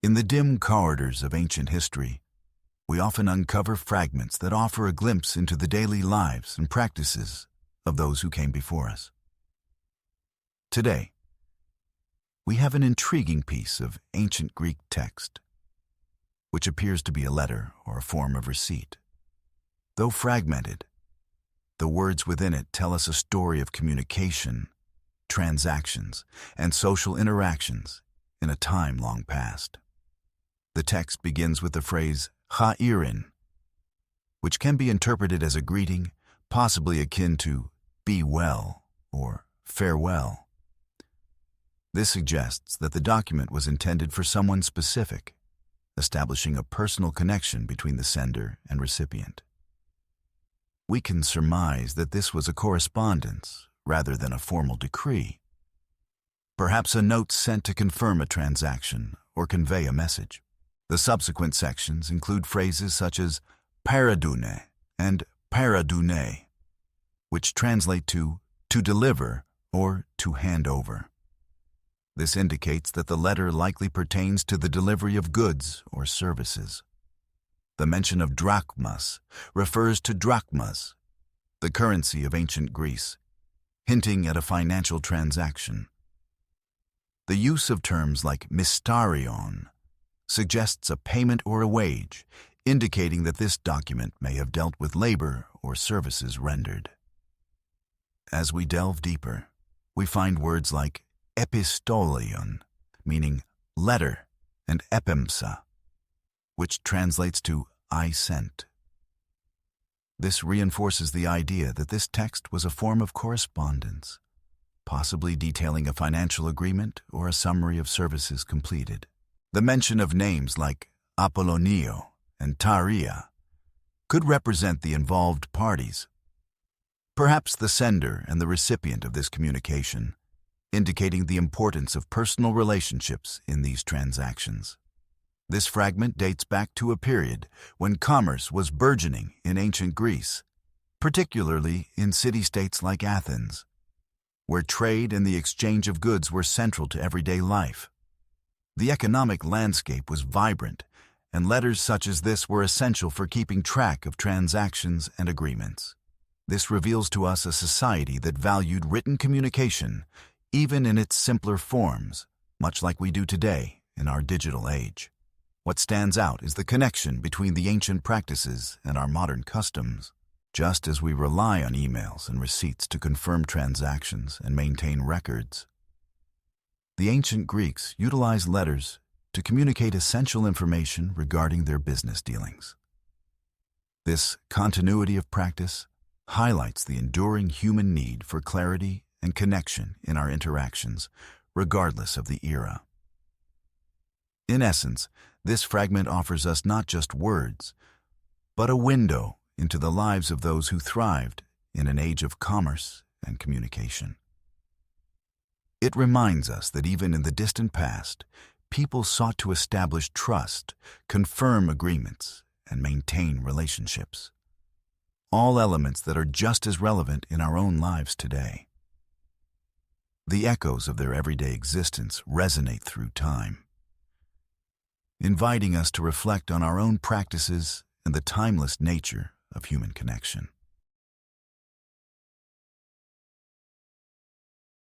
In the dim corridors of ancient history, we often uncover fragments that offer a glimpse into the daily lives and practices of those who came before us. Today, we have an intriguing piece of ancient Greek text, which appears to be a letter or a form of receipt. Though fragmented, the words within it tell us a story of communication, transactions, and social interactions in a time long past. The text begins with the phrase ίρειν, which can be interpreted as a greeting, possibly akin to "be well" or "farewell." This suggests that the document was intended for someone specific, establishing a personal connection between the sender and recipient. We can surmise that this was a correspondence rather than a formal decree, perhaps a note sent to confirm a transaction or convey a message. The subsequent sections include phrases such as παραδοῦναι and παραδοῦναι, which translate to deliver or to hand over. This indicates that the letter likely pertains to the delivery of goods or services. The mention of drachmas refers to drachmas, the currency of ancient Greece, hinting at a financial transaction. The use of terms like mysterion suggests a payment or a wage, indicating that this document may have dealt with labor or services rendered. As we delve deeper, we find words like epistolion, meaning letter, and epimsa, which translates to "I sent." This reinforces the idea that this text was a form of correspondence, possibly detailing a financial agreement or a summary of services completed. The mention of names like Apollonio and Taria could represent the involved parties, perhaps the sender and the recipient of this communication, indicating the importance of personal relationships in these transactions. This fragment dates back to a period when commerce was burgeoning in ancient Greece, particularly in city-states like Athens, where trade and the exchange of goods were central to everyday life. The economic landscape was vibrant, and letters such as this were essential for keeping track of transactions and agreements. This reveals to us a society that valued written communication, even in its simpler forms, much like we do today in our digital age. What stands out is the connection between the ancient practices and our modern customs. Just as we rely on emails and receipts to confirm transactions and maintain records, the ancient Greeks utilized letters to communicate essential information regarding their business dealings. This continuity of practice highlights the enduring human need for clarity and connection in our interactions, regardless of the era. In essence, this fragment offers us not just words, but a window into the lives of those who thrived in an age of commerce and communication. It reminds us that even in the distant past, people sought to establish trust, confirm agreements, and maintain relationships, all elements that are just as relevant in our own lives today. The echoes of their everyday existence resonate through time, inviting us to reflect on our own practices and the timeless nature of human connection.